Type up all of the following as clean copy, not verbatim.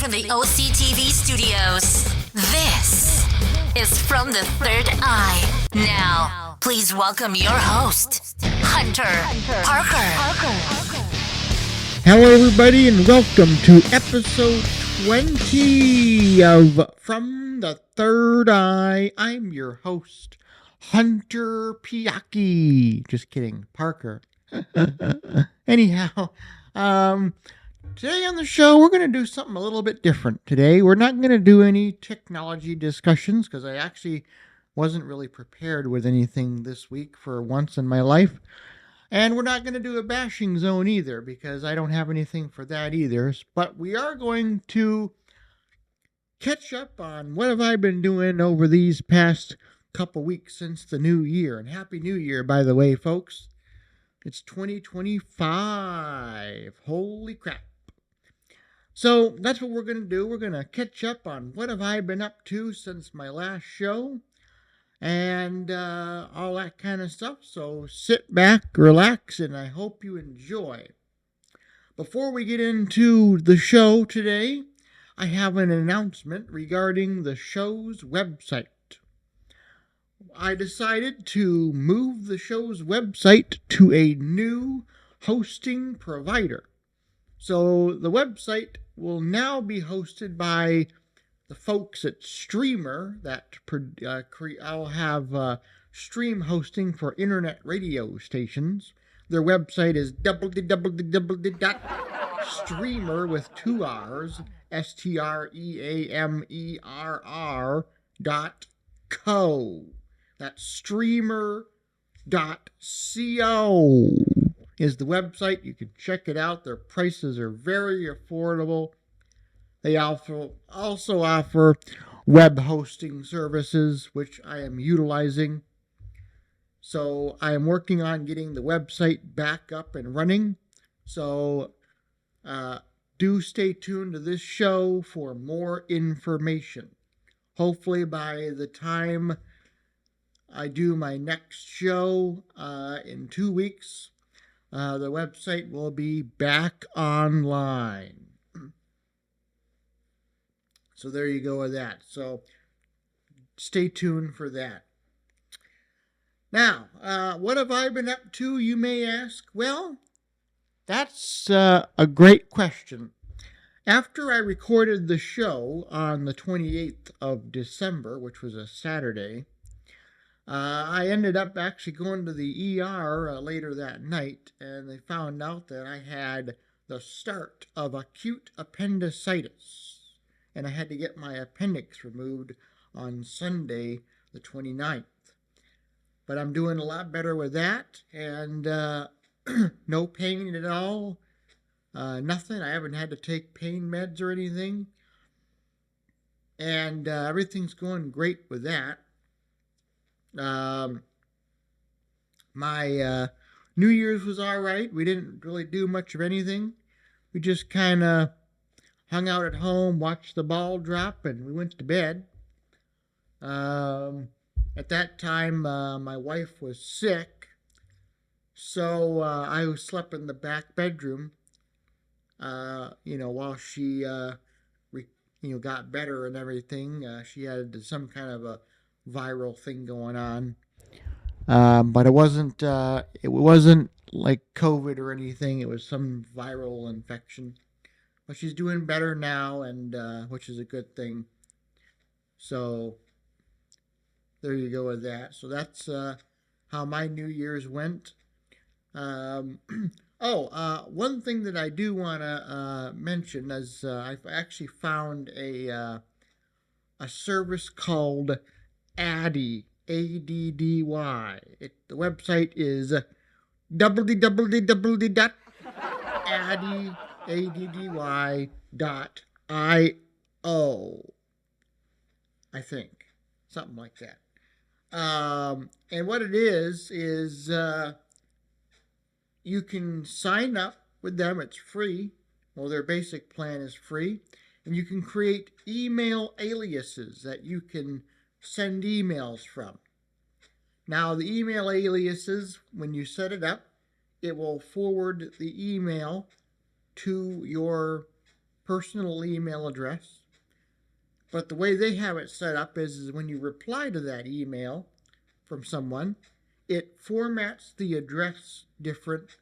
from the OCTV studios. This is From the Third Eye. Now, please welcome your host, Hunter Parker. Hello, everybody, and welcome to episode 20 of From the Third Eye. I'm your host, Hunter Piaki. Just kidding, Parker. Anyhow, today on the show, we're going to do something a little bit different today. We're not going to do any technology discussions because I actually wasn't really prepared with anything this week for once in my life. And we're not going to do a bashing zone either because I don't have anything for that either. But we are going to catch up on what have I been doing over these past couple weeks since the new year. And Happy New Year, by the way, folks. It's 2025. Holy crap. So that's what we're going to do. We're going to catch up on what have I been up to since my last show. And all that kind of stuff. So sit back, relax, and I hope you enjoy. Before we get into the show today, I have an announcement regarding the show's website. I decided to move the show's website to a new hosting provider. So the website will now be hosted by the folks at Streamer that I'll have stream hosting for internet radio stations. Their website is www.streamer with two R's, streamer.co. That's streamer.co is the website. You can check it out. Their prices are very affordable. They also offer web hosting services, which I am utilizing. So I am working on getting the website back up and running. So do stay tuned to this show for more information. Hopefully by the time I do my next show in 2 weeks, the website will be back online. So there you go with that. So stay tuned for that. Now, what have I been up to, you may ask? Well, that's a great question. After I recorded the show on the 28th of December, which was a Saturday, I ended up actually going to the ER later that night, and they found out that I had the start of acute appendicitis. And I had to get my appendix removed on Sunday, the 29th. But I'm doing a lot better with that, and no pain at all, nothing. I haven't had to take pain meds or anything, and everything's going great with that. My New Year's was all right. We didn't really do much of anything. We just kind of hung out at home, watched the ball drop, and we went to bed. At that time, my wife was sick, so I slept in the back bedroom, while she, got better and everything. She had some kind of a viral thing going on, but it wasn't like COVID or anything. It was some viral infection. But she's doing better now, and which is a good thing. So there you go with that. So that's how my New Year's went. One thing that I do want to mention is I've actually found a service called Addy, ADDY. The website is www.addy.io, I think. Something like that. And what it is you can sign up with them. It's free. Well, their basic plan is free. And you can create email aliases that you can send emails from. Now, the email aliases, when you set it up, it will forward the email to your personal email address. But the way they have it set up is when you reply to that email from someone, it formats the address different,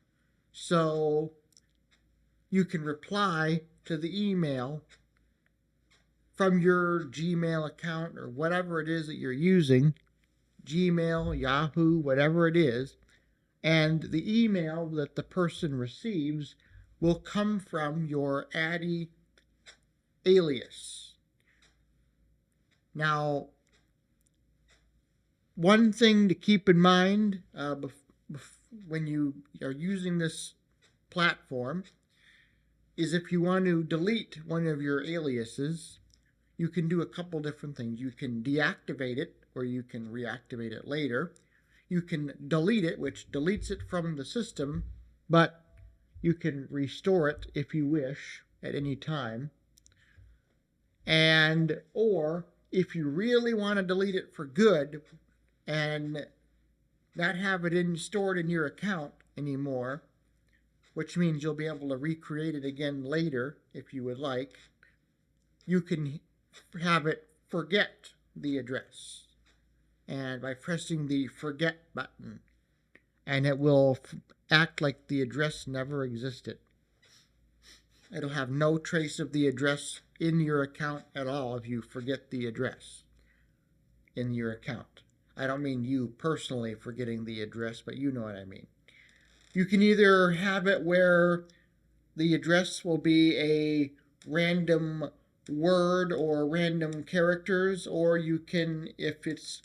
so you can reply to the email from your Gmail account or whatever it is that you're using, Gmail, Yahoo, whatever it is, and the email that the person receives will come from your Addy alias. Now, one thing to keep in mind when you are using this platform is if you want to delete one of your aliases, you can do a couple different things. You can deactivate it, or you can reactivate it later. You can delete it, which deletes it from the system, but you can restore it if you wish at any time. And, or if you really want to delete it for good and not have it stored in your account anymore, which means you'll be able to recreate it again later if you would like, you can have it forget the address. And by pressing the forget button, and it will act like the address never existed. It'll have no trace of the address in your account at all if you forget the address in your account. I don't mean you personally forgetting the address, but you know what I mean. You can either have it where the address will be a random word or random characters, or you can, if it's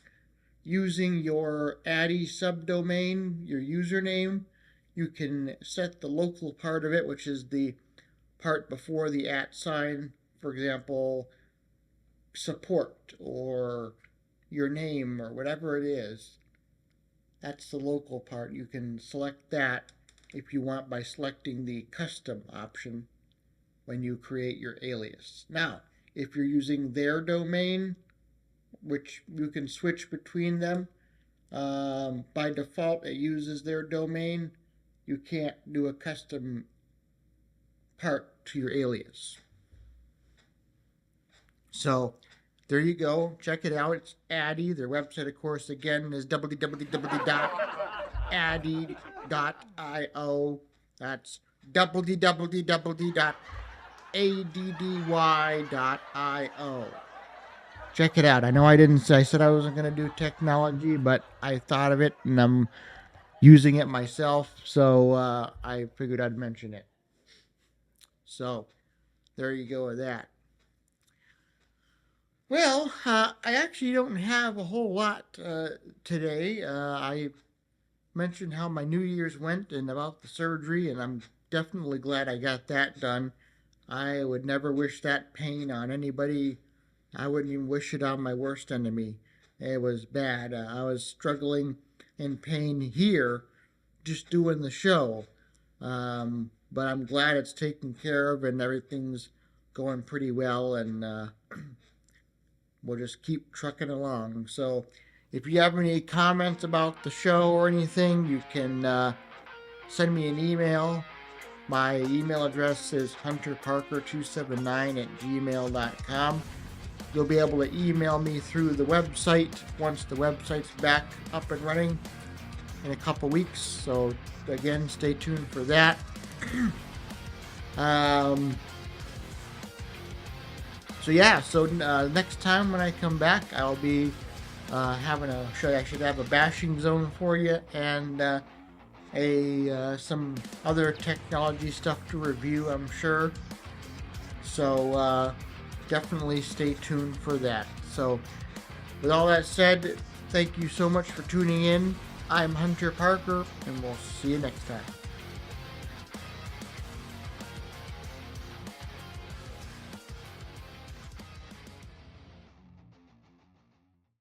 using your Addy subdomain, your username, you can set the local part of it, which is the part before the @ sign, for example, support or your name or whatever it is. That's the local part. You can select that if you want by selecting the custom option when you create your alias. Now, if you're using their domain, which you can switch between them, by default it uses their domain. You can't do a custom part to your alias. So there you go. Check it out. It's Addy. Their website, of course, again is www.addy.io. That's www.addy.io. Check it out. I know I said I wasn't going to do technology, but I thought of it and I'm using it myself, so I figured I'd mention it. So there you go with that. Well, I actually don't have a whole lot today. I mentioned how my New Year's went and about the surgery, and I'm definitely glad I got that done. I would never wish that pain on anybody. I wouldn't even wish it on my worst enemy. It was bad. I was struggling in pain here just doing the show. But I'm glad it's taken care of and everything's going pretty well, and we'll just keep trucking along. So if you have any comments about the show or anything, you can send me an email. My email address is hunterparker279@gmail.com. You'll be able to email me through the website once the website's back up and running in a couple weeks. So again, stay tuned for that. So next time when I come back, I'll be having I should have a bashing zone for you and some other technology stuff to review, I'm sure. So definitely stay tuned for that. So with all that said, thank you so much for tuning in. I'm Hunter Parker, and we'll see you next time.